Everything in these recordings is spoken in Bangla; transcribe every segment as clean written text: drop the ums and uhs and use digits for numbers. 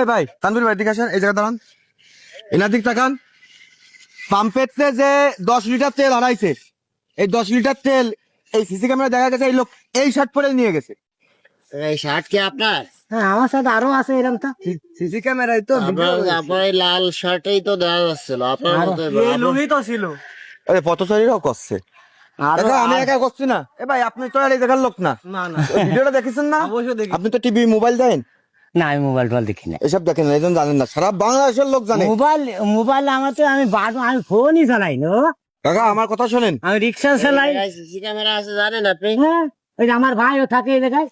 এই ভাই তানভীর ভাই দিকে আসেন, এই জায়গা দাঁড়ান, এনার দিক তাকান। পাম্পেতে যে 10 লিটার তেল হারাইছে, এই 10 লিটার তেল এই সিসি ক্যামেরা দেখা গেছে এই লোক এই শার্ট পরে নিয়ে গেছে। এই শার্ট কি আপনার? হ্যাঁ আমার সাথে আরো আছে এরকম তো সিসি ক্যামেরায় তো আপনার এই লাল শার্টেই তো দেখা যাচ্ছিল আপনার মতো। লুঙ্গি তো ছিল। আরে পথচারীরাও করছে, আরো আমি একা করছি না। এ ভাই আপনি তো আর এই দেখার লোক না, না না ওই ভিডিওটা দেখেছেন না? অবশ্যই দেখি। আপনি তো টিভি মোবাইল দেন, না আমি মোবাইল টোবাইল দেখি না। এসব দেখেন না, এই জন্য জানেন না। সারা বাংলাদেশের লোক জানে। মোবাইল আমার তো আমি আমি ফোনই চালাই না। কাকা আমার কথা শোনেন, আমি রিক্সা চালাই। সিসি ক্যামেরা আছে জানেন আপনি? হ্যাঁ ওই যে আমার ভাইও থাকে এই জায়গায়,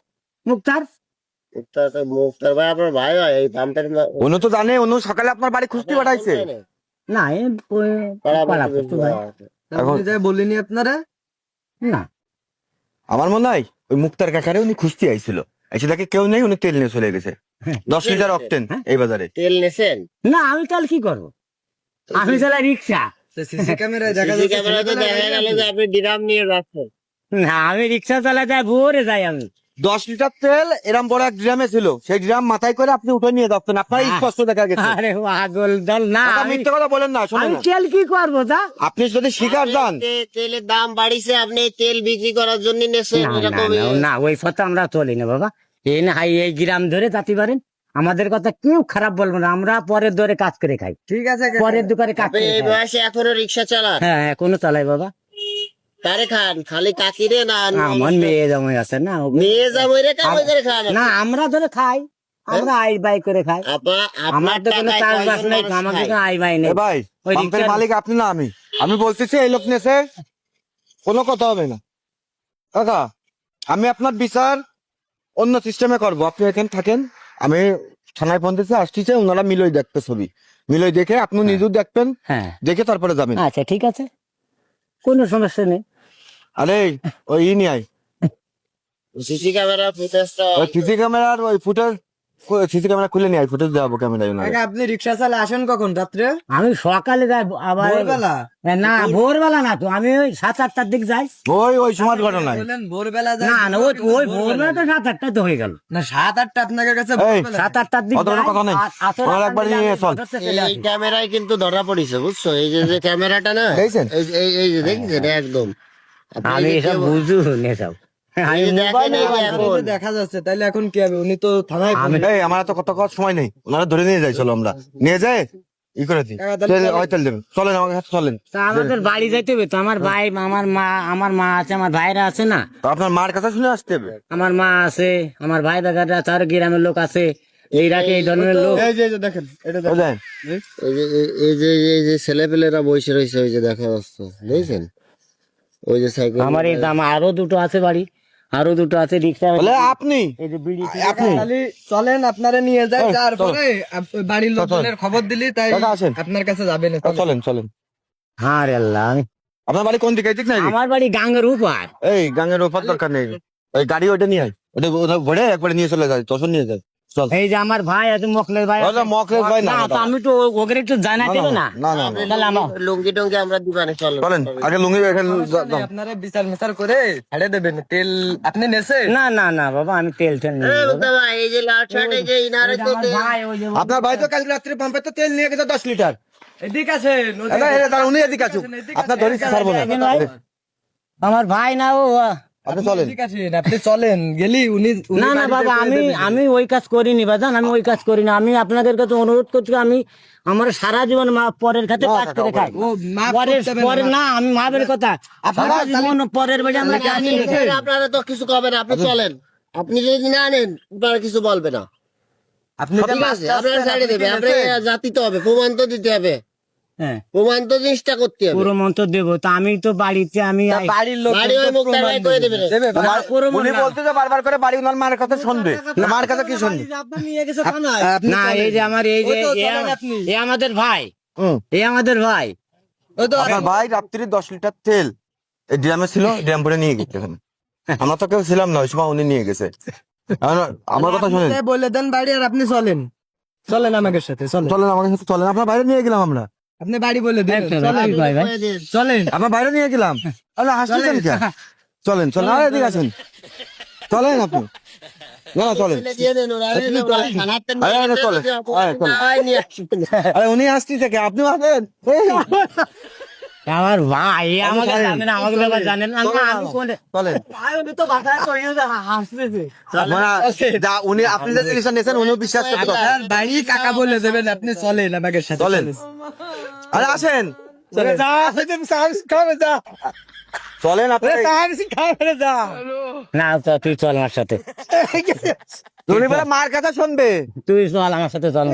মুক্তার। মুক্তার ভাই আপনার ভাই হয় এই পাম্পের? উনি তো জানে, উনি সকালে আপনার বাড়ি খুঁজতে পাঠাইছে। না পাড়া করতে ভাই এখন বলিনি আপনারা? না আমার মনে হয় ওই মুক্তার কাকারে উনি খুঁজতে আইছিল, এসে দেখে কেউ নেই, উনি তেল নিয়ে চলে গেছে। 10 লিটার অক্টেন এই বাজারে। তেল নেছেন? না আমি কাল কি করবো, আমি চালাই রিক্সা। সিসি ক্যামেরায় সিসি ক্যামেরা তো দেখা গেল যে আপনি ড্রাম নিয়ে যাচ্ছেন। না আমি রিক্সা চালাই যাই, ভোরে যাই আমি। 10 লিটার তেল এরম বড় এক ড্রামে ছিল, সেই ড্রাম মাথায় করে আপনি উঠে নিয়ে যাচ্ছেন, আপনার স্পষ্ট দেখা গেছে। আরে পাগল দল না, কাকা, মিথ্যে কথা বলেন না, শোনেন আমি না। তেল কি করবো তা? আপনি যদি শিকার যান, তেলের দাম বাড়িছে, আপনি এই তেল বিক্রি করার জন্য নেছেন না, এরকম? না, না ওই কথা আমরা চলি না বাবা। এই না এই গ্রাম ধরে যাতে পারেন, আমাদের কথা কেউ খারাপ বলবো না, আমরা পরের দরে কাজ করে খাই। ঠিক আছে, পরের দোকানে কাজ আপনি করে এই খাই। বয়সে এখনো রিক্সা চালান? হ্যাঁ এখনো চালাই বাবা। তারে খান খালি কাকিরে না? আমার মেয়ে জামাই আছে না, মেয়ে জামাই রে কামাই করে খান? না আমরা ধরে খাই, আমরা আই বাই করে খাই। আপনার আমার তো কোনো টাকায় চাষবাস কয়জন নেই, মানুষ আমাকে খায়? কোনো আই বাই নেই। এ ভাই ওই পাম্পের রিক্সার- মালিক আপনি না আমি বলতেছি এই লোক নেছে, কোনো কথা হবে না। কাকা আমি আপনার বিচার অন্য সিস্টেমে করবো, আপনি এখানে থাকেন, আমি থানায় ফোন দিতে আসতেছে, ওনারা মিলই দেখবে, ছবি মিলই দেখে আপনি নিজেও দেখবেন, হ্যাঁ দেখে তারপরে যাবেন। আচ্ছা ঠিক আছে, কোনো সমস্যা নেই। আরে ওই ই নিয়ে আয়, সিসি ক্যামেরা ফুটেজটা ওই সিসি ক্যামেরার ওই ফুটেজ, সিসি ক্যামেরা খুলে নিয়ে আয়, ফুটেজ দেওয়াবো ক্যামেরায়। আপনি রিক্সা চালে আসেন কখন? রাত্রে? আমি সকালে যাই আবার। ভোরবেলা? না ভোরবেলা না তো, আমি ওই 7-8টার দিক যাই। ওই সময় ঘটনায় বললেন ভোরবেলা না না ওই ভোরবেলা তো 7-8টা তো হয়ে গেল। না 7-8টা আপনাদের কাছে এই, ভোরবেলা? 7-8টার দিক অত বড় যাই, কথা নেই। আর আসর ওরা আটটার একবার দিকে নিয়ে আমি চল। মোটরসাইকেলে চলে এই আসি। ক্যামেরায় কিন্তু ধরা পড়িছে বুঝছো? এই যে ক্যামেরাটা না, দেখছেন? এই যে দেখছেন একদম। আপনি আমি এই যে এসব বুঝু নে সব। আমি এই যে দেখেন এই যে আপনাদের এখন তো দেখা যাচ্ছে, তাইলে এখন কি হবে? উনি তো থানায় ফোন এই আমার তো কথা কওয়ার সময় নেই, ওনারা ধরে নিয়ে যাই, চলো আমরা নিয়ে যাই ই করে দিই, ওই তেল দেবেন, চলেন আমার কাছে চলেন। তা আমাদের বাড়ি যাইতে হবে তো, আমার ভাই আমার মা আছে, আমার ভাইরা আছে না, তো আপনার মার কথা শুনে আসতে হবে। আমার মা আছে, আমার ভাই দাদারা, তার গ্রামের লোক আছে, এইরাকে এই ধরনের লোক। এই যে দেখেন, এটা দেখেন। বুঝলেন? এই যে ছেলেপেলেরা বসে রয়েছে, ওই যে দেখা যাচ্ছে দেখছেন, ওই যে সাইকেল। আমার এই দাম আরো দুটো আছে বাড়ি, আরো দুটো আছে রিক্সা। বলে আপনি এই যে বিড়ি আপনি খালি চলেন, আপনারা নিয়ে যাই, এই, যার চলো। পরে বাড়ির লোকজনের খবর দিলি, তাই দাদা আসেন। আপনার কাছে যাবে না। চলেন চলেন। হ্যাঁ রে আল্লাহ, আপনার বাড়ি কোন দিকে, এই দিক না এই দিক? আমার বাড়ি গাঙ্গের উপর। এই গাঙের ওপর দরকার নেই, ওই গাড়ি ওইটা নিয়ে আয়, ওটা ভরে একবারে নিয়ে চলে যায়, তখন নিয়ে যায়, চল। এই যে আমার ভাই আছে, মকলের ভাই আছে। ওটা মকরেশ ভাই না, না তো আমি তো ওকে একটু জানা দেবে না। না না না, তাহলে আমার লুঙ্গি টুঙ্গি আমরা দিবানে চলো। চলেন আগে লুঙ্গি এখানে দাও। আপনারা বিচার মিচার করে ছাড়ে দেবেন। তেল আপনি নেছে? না না না বাবা, আমি তেল টেল নিই এই বাবা। বুঝতে ভাই, এই যে লাল শার্ট, এই যে ইনারে তো আমার ভাই ওই যে আপনার ভাই তো কাল রাত্রে পাম্পে তো তেল নিয়ে গেছে 10 লিটার। এদিক আছে উনি এদিকে আসুন, আপনার ধরে ছাড়বো না। আমার ভাই না ও। আপনি চলেন। এদিক আছেন, আপনি চলেন গেলি উনি না না বাবা, আমি ওই কাজ করিনি বাজান, আমি ওই কাজ করি না। আমি আপনাদের কাছে অনুরোধ করছি, আমি আমার সারা জীবন পরের খাতে কাজ করে খাই। ও মাফ পরের করতে হবে না, পরের না, আমি মাপের কথা, আপনারা জীবন পরের বাড়ি আমরা কাজ করে খাই। আপনারা তো কিছু কবে না, আপনি চলেন। আপনি যদি না নেন আপনারা কিছু বলবে না, আপনি ঠিক আছে? আপনারা ছাড়ে দেবে, আপনার জাতিতে হবে, প্রমাণ তো দিতে হবে, হ্যাঁ প্রমাণ তো জিনিসটা করতে হবে। পুরো মন্ত্র দেবো তো, আমি তো বাড়িতে আমি বাড়ির লোক বাড়ি ওই মুক্তার ভাই করে দেবে। উনি বলতে যে বারবার করে বাড়ি ওনার মার কথা শুনবে, মার কথা কি শুনবে? না এই যে আমার এই যে এ আমাদের ভাই, এ আমাদের ভাই। ওই তো আপনার ভাই রাত্রি 10 লিটার তেল এই ড্রামে ছিল, ড্রাম ভরে নিয়ে গেছে এখানে। আমরা তো কেউ ছিলাম না ওই সময়, উনি নিয়ে গেছে। আমার কথা শোনেন, আপনি বলে দেন বাড়ি, আর আপনি চলেন, চলেন আমাদের সাথে চলেন। চলেন আমাদের সাথে চলেন, আপনার বাইরে নিয়ে গেলাম আমরা, আপনি বাড়ি বলে দেন, ভাই ভাই চলেন। আপনার বাইরে নিয়ে গেলাম। আরে হাসতেছেন কে? চলেন চলেন, আর এদিকে আসেন। চলেন আপনি, না না চলেন, আরে আরে চলেন, আরে চলেন। আরে উনি আসছি থেকে আপনিও আসেন। এই, আমার ভাই আমাকে চলেন, জানেন, আমাকে ব্যাপার জানেন না, চলেন, আমি কোনে চলেন। উনি তো বাসায় হাসতেছে। মানে উনি আপনি যে জিনিসটা নিয়েছেন উনিও বিশ্বাস করতে পারছেন। ভাই কাকা বলে দেবেন, আপনি চলেন আমাকে সাথে চলেন, আরে আসেন, চলেন আপনি। না তো তুই চল আমার সাথে, উনি বলে মার কথা শুনবে। তুই চল আমার সাথে, চল